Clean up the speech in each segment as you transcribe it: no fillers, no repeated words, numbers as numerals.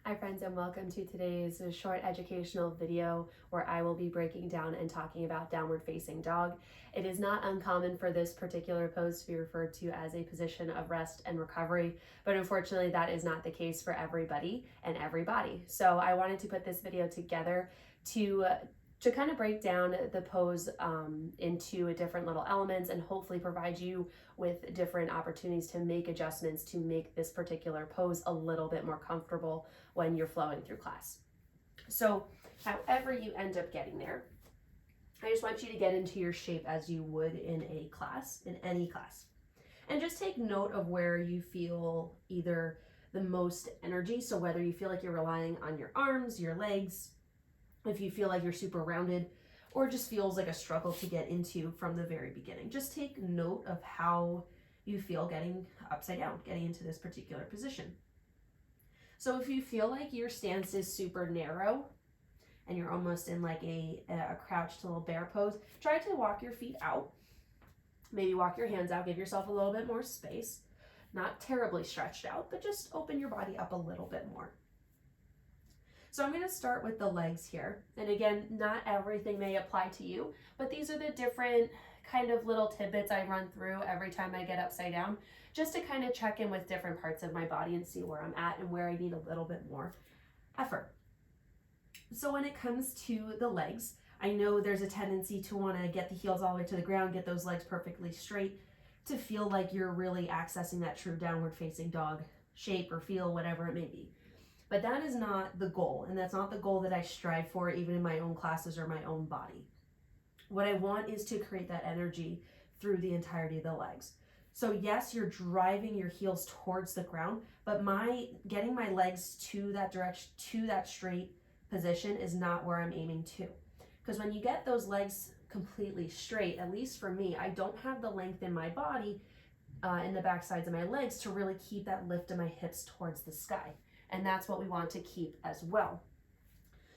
Hi friends, and welcome to today's short educational video where I will be breaking down and talking about downward facing dog. It is not uncommon for this particular pose to be referred to as a position of rest and recovery, but unfortunately that is not the case for everybody and every body. So I wanted to put this video together to kind of break down the pose into different little elements and hopefully provide you with different opportunities to make adjustments to make this particular pose a little bit more comfortable when you're flowing through class. So however you end up getting there, I just want you to get into your shape as you would in a class, in any class. And just take note of where you feel either the most energy, so whether you feel like you're relying on your arms, your legs, if you feel like you're super rounded, or just feels like a struggle to get into from the very beginning. Just take note of how you feel getting upside down, getting into this particular position. So if you feel like your stance is super narrow and you're almost in like a crouched little bear pose, try to walk your feet out. Maybe walk your hands out, give yourself a little bit more space. Not terribly stretched out, but just open your body up a little bit more. So I'm going to start with the legs here. And again, not everything may apply to you, but these are the different kind of little tidbits I run through every time I get upside down, just to kind of check in with different parts of my body and see where I'm at and where I need a little bit more effort. So when it comes to the legs, I know there's a tendency to want to get the heels all the way to the ground, get those legs perfectly straight, to feel like you're really accessing that true downward facing dog shape or feel, whatever it may be. But that is not the goal, and that's not the goal that I strive for even in my own classes or my own body. What I want is to create that energy through the entirety of the legs. So yes, you're driving your heels towards the ground, but getting my legs to that direction, to that straight position is not where I'm aiming to. Because when you get those legs completely straight, at least for me, I don't have the length in my body, in the back sides of my legs, to really keep that lift of my hips towards the sky. And that's what we want to keep as well.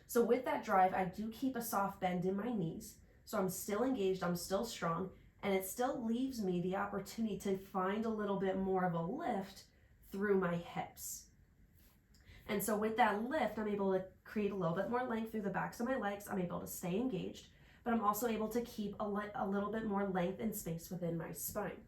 So with that drive, I do keep a soft bend in my knees. So I'm still engaged, I'm still strong, and it still leaves me the opportunity to find a little bit more of a lift through my hips. And so with that lift, I'm able to create a little bit more length through the backs of my legs. I'm able to stay engaged, but I'm also able to keep a little bit more length and space within my spine.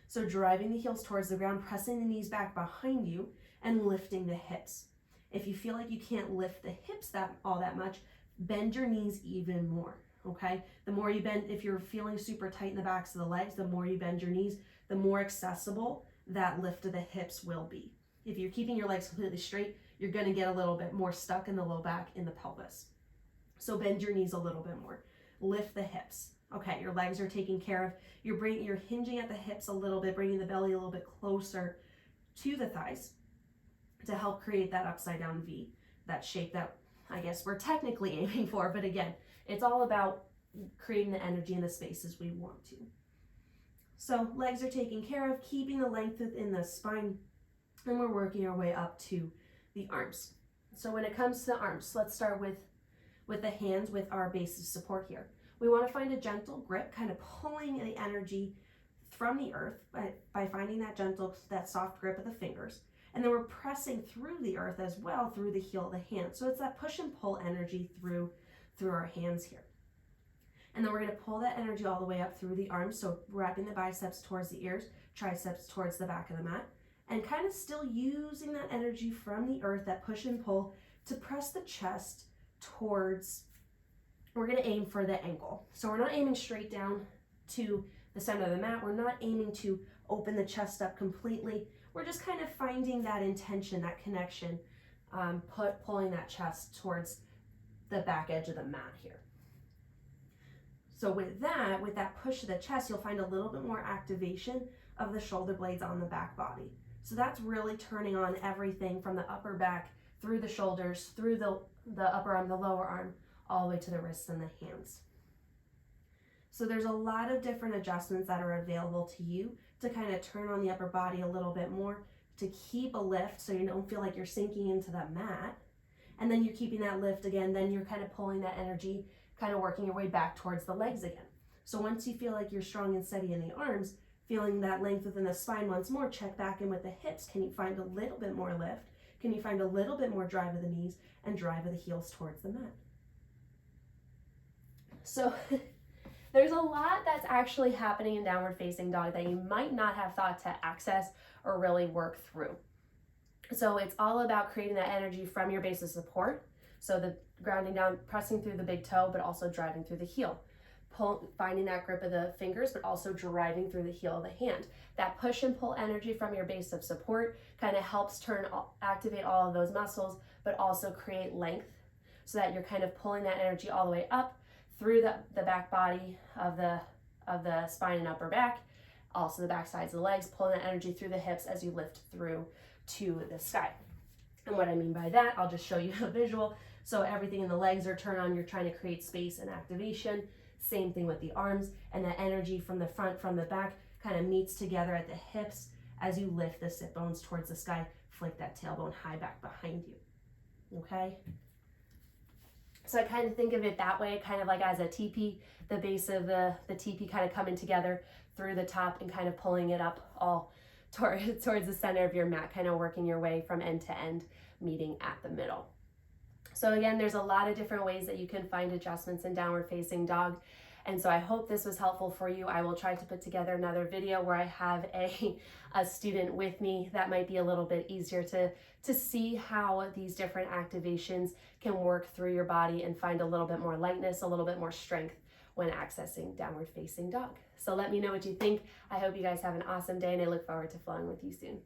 So driving the heels towards the ground, pressing the knees back behind you, and lifting the hips. If you feel like you can't lift the hips all that much, bend your knees even more, okay? The more you bend, if you're feeling super tight in the backs of the legs, the more you bend your knees, the more accessible that lift of the hips will be. If you're keeping your legs completely straight, you're gonna get a little bit more stuck in the low back, in the pelvis. So bend your knees a little bit more. Lift the hips. Okay, your legs are taken care of. You're hinging at the hips a little bit, bringing the belly a little bit closer to the thighs to help create that upside down V, that shape that I guess we're technically aiming for. But again, it's all about creating the energy in the spaces we want to. So legs are taken care of, keeping the length within the spine, and we're working our way up to the arms. So when it comes to the arms, let's start with the hands with our base of support here. We want to find a gentle grip, kind of pulling the energy from the earth by finding that soft grip of the fingers. And then we're pressing through the earth as well through the heel of the hand. So it's that push and pull energy through our hands here. And then we're going to pull that energy all the way up through the arms. So wrapping the biceps towards the ears, triceps towards the back of the mat, and kind of still using that energy from the earth, that push and pull, to press the chest towards, we're going to aim for the ankle. So we're not aiming straight down to the center of the mat. We're not aiming to open the chest up completely. We're just kind of finding that intention, that connection, pulling that chest towards the back edge of the mat here. So with that push of the chest, you'll find a little bit more activation of the shoulder blades on the back body. So that's really turning on everything from the upper back, through the shoulders, through the upper arm, the lower arm, all the way to the wrists and the hands. So there's a lot of different adjustments that are available to you to kind of turn on the upper body a little bit more, to keep a lift so you don't feel like you're sinking into that mat. And then you're keeping that lift again, then you're kind of pulling that energy, kind of working your way back towards the legs again. So once you feel like you're strong and steady in the arms, feeling that length within the spine once more, check back in with the hips. Can you find a little bit more lift? Can you find a little bit more drive of the knees and drive of the heels towards the mat? So there's a lot that's actually happening in downward facing dog that you might not have thought to access or really work through. So it's all about creating that energy from your base of support. So the grounding down, pressing through the big toe, but also driving through the heel. Finding that grip of the fingers, but also driving through the heel of the hand. That push and pull energy from your base of support kind of helps activate all of those muscles, but also create length so that you're kind of pulling that energy all the way up through the back body of the spine and upper back, also the back sides of the legs, pulling that energy through the hips as you lift through to the sky. And what I mean by that, I'll just show you a visual. So everything in the legs are turned on, you're trying to create space and activation. Same thing with the arms, and that energy from the front, from the back, kind of meets together at the hips as you lift the sit bones towards the sky, flick that tailbone high back behind you, okay? So I kind of think of it that way, kind of like as a teepee, the base of the teepee kind of coming together through the top and kind of pulling it up all towards the center of your mat, kind of working your way from end to end, meeting at the middle. So again, there's a lot of different ways that you can find adjustments in downward facing dog. And so I hope this was helpful for you. I will try to put together another video where I have a student with me. That might be a little bit easier to see how these different activations can work through your body and find a little bit more lightness, a little bit more strength when accessing downward facing dog. So let me know what you think. I hope you guys have an awesome day, and I look forward to flowing with you soon.